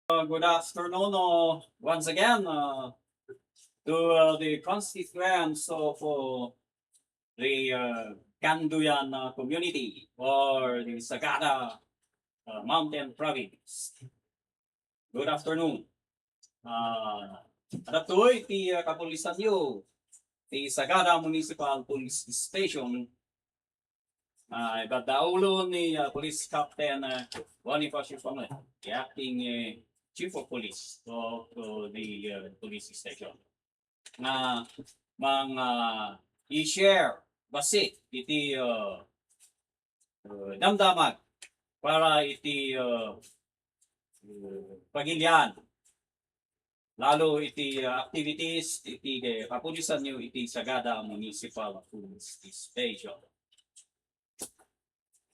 Good afternoon once again to the constituents of the Kanduyan community or the Sagada Mountain Province. Good afternoon. At ito'y kapulisan nyo, the Sagada Municipal Police Station, ibadaulo ni Police Captain Bonifacio Pamela, the acting Chief of Police of the police station. Na mga i-share basi iti damdamag para iti pagilian lalo iti activities iti kapulisan nyo iti Sagada Municipal Police Station.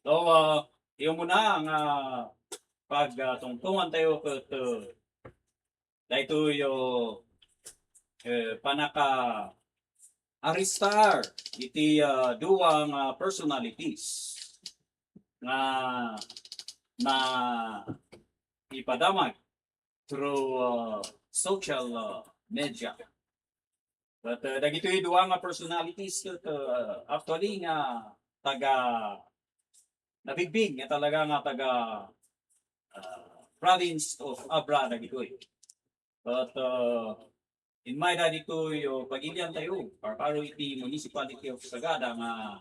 So, yung muna ang pagtungtungan tayo kat dahito yung panaka aristar iti duwang personalities na ipadamag through social media. But dagito yung duwang personalities kat actually nga taga nabigbig nga talaga nga taga province of Abra na gitoy. But in my dad ito yung pag-ilian tayo, para iti municipality of Sagada nga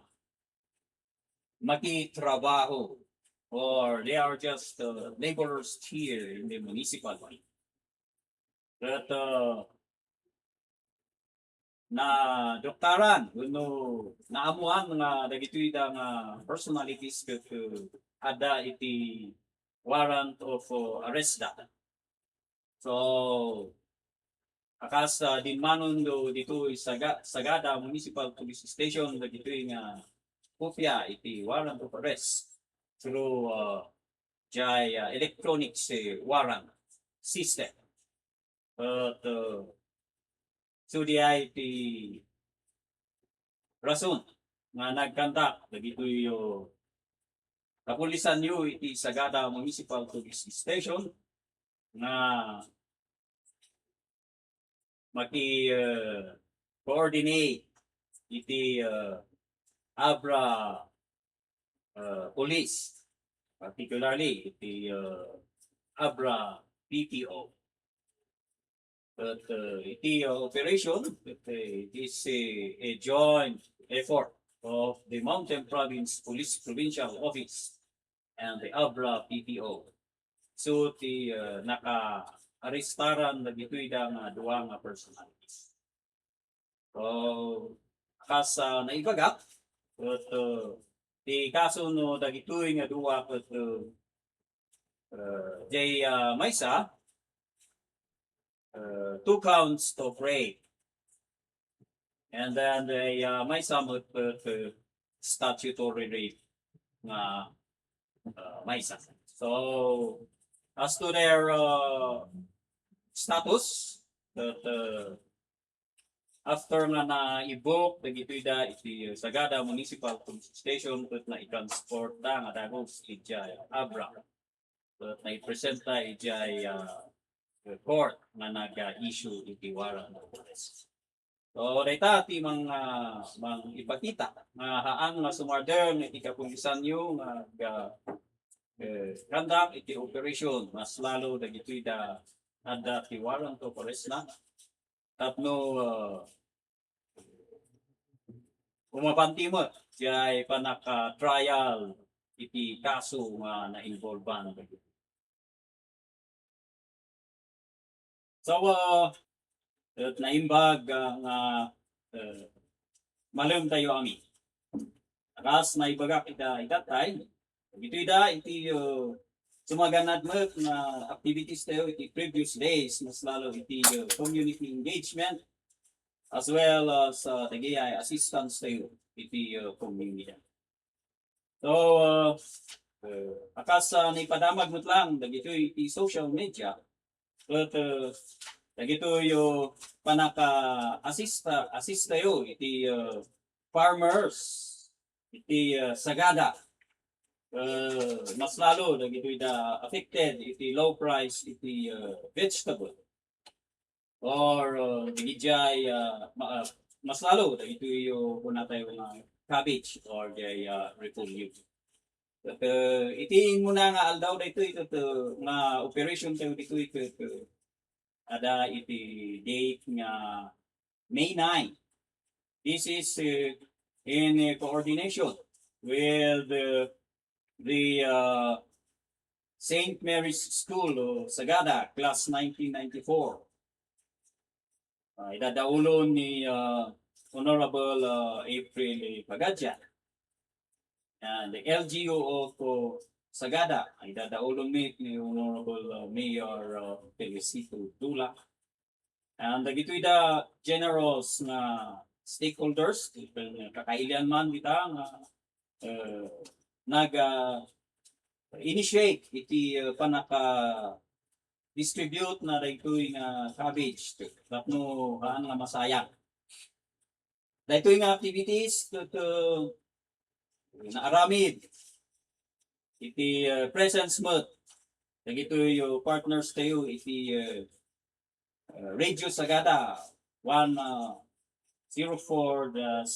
makitrabaho or they are just laborers here in the municipality. But na doktaran kuno naamuan nga dagitoy da nga personalities ket ada iti warrant of arrest da. So akas dinmanon do dito Sagada Municipal Police Station dagitoy nga kopya iti warrant of arrest through jay electronics warrant system. But so di ay iti rason nga nagkandak dagito yung kapulisan nyo iti Sagada Municipal Police Station nga coordinate iti Abra Police, particularly iti Abra PPO. But iti operation, it is a joint effort of the Mountain Province Police Provincial Office and the Abra PPO. So, naka-aristaran na dito'y nga duwa nga personalities. So, kasa naibagak, but di kaso no dagito'y nga duwa but jay maysa, 2 counts of rape. And then may somewhat statutory rape na maysa. So, as to their status, that after nga na-evoke, dagitoy da iti Sagada Municipal Police Station, that na i-transport da nga dagos ijay Abra. That na i-present da ijay court na nag-issue iti warrant of arrest. So, data ti mga ipakita nga haan nga sumardeng iti kapulisan nyo nga conduct iti operation mas lalo dagitoy da ada ti warrant of arrest na tapno umapanti mo jay panaka-trial iti kaso nga na-involvan. So, naimbag nga malam tayo ami. Akas naibagak idatay. Ito'y da, iti sumaganad mo na activities tayo iti previous days, mas lalo iti community engagement as well as tagay assistance tayo iti community. So, akas naipadamag mo lang, dagito'y iti social media. But dagito yung panaka-assist tayo iti farmers iti Sagada mas lalo dagitoy da affected iti low price iti vegetable or digijay mas lalo dagitoy yung kuna tayo nga cabbage or jay repolyo. At itiin mo na nga aldaw da ito nga operation tayo ito ada iti date nga May 9. This is in coordination with the St. Mary's School o Sagada, class 1994. Idadaulon ni Honorable April Pagadja. And the LGU of Sagada ay dadaulon ni Honorable Mayor Felicito Dula. And dagitoy da generals nga stakeholders, kakailian man kita nga nag-initiate iti panaka-distribute na daytoy nga cabbage tapno haan nga masayang. Daytoy nga activities naaramid iti presence month. Dagitoy partners tayo iti Radio Sagada 104.7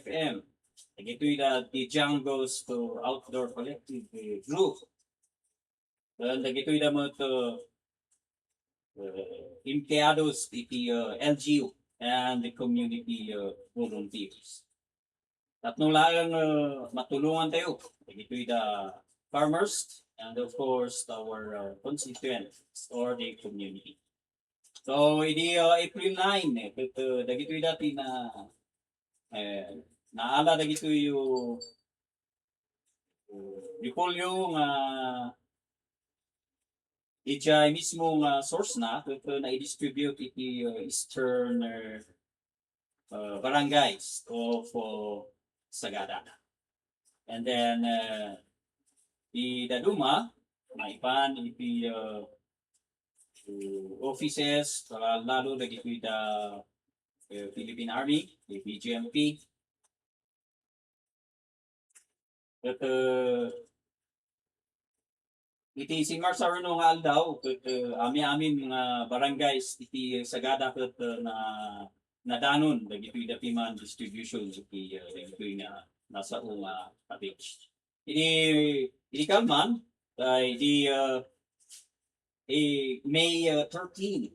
FM. Dagitoy the Django's to Outdoor Collective Group. Dagitoy da mo to empleados iti LGU and the community volunteers. Tatlong lang matulungan tayo. Dagitoy da farmers and of course our constituents or the community. So idi April 9 dagitoy dati na naala dagitoy yung repolyo nga ijay mismo nga source na i-distribute iti eastern barangays of Sagada. And then di daduma maipan iti offices para lalo dagitoy da Philippine Army, the BGMP. At iti si Marsaruno nga aldaw ami-amin mga barangays iti Sagada ket nadanon dagitoy da piman distribution iti dagitoy nga nasa nga package. Ini kalman ay di May 13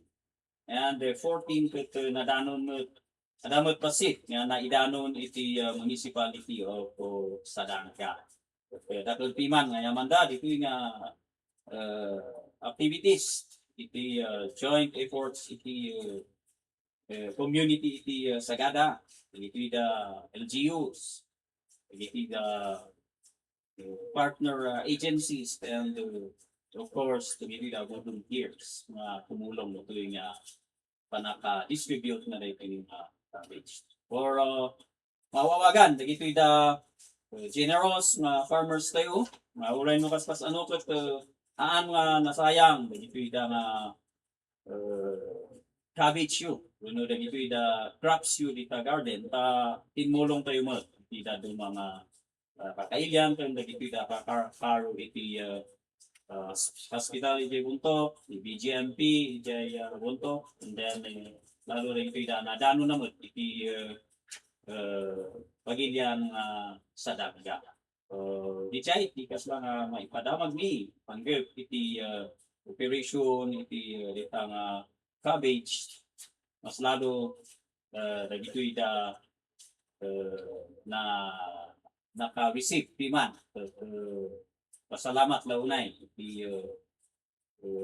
and 14 ket nadamot pasit nga naidanon iti municipality of Sadanga. Dakol piman nga yamanda ditoy nga activities iti joint efforts iti community iti Sagada, iti da LGUs, iti da partner agencies and of course iti da volunteers nga tumulong ito yung panaka-distribute na ito yung cabbage. For mawawagan, iti da generous nga farmers tayo, mauray mo kaspas ano ket aan nga nasayang dagitoy da nga cabbage yu uno dagitoy da crops yu dita garden tinmulong tayo mo dita do mga kakailyan ken dagitoy da karo iti hospital iti buntok BGMP iti buntok and then lalo dagitoy da nadano na mo iti pagilyan sa dagga. Di chay, di kas lang maipadamag ni panggap iti operation iti dita nga cabbage mas lalo dagitoy da na naka-receive piman pasalamat launay iti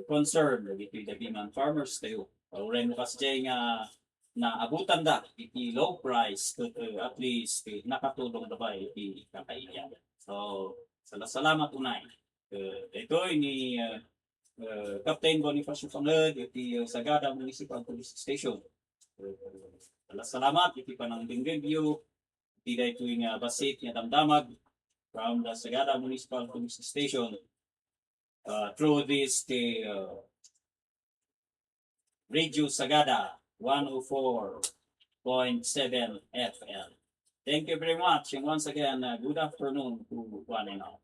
concern dagitoy da piman farmers tayo uray mo kasi nga naabutan da iti low price at least nakatulong da ba iti kakailyan. So, salamat unay. Ito ni Captain Bonifacio Pangad, iti Sagada Municipal Police Station. Salamat, iti panangding review, iti da ito yung basit niya damdamag from the Sagada Municipal Police Station through this Radio Sagada 104.7 FM. Thank you very much. And once again, good afternoon to one and all.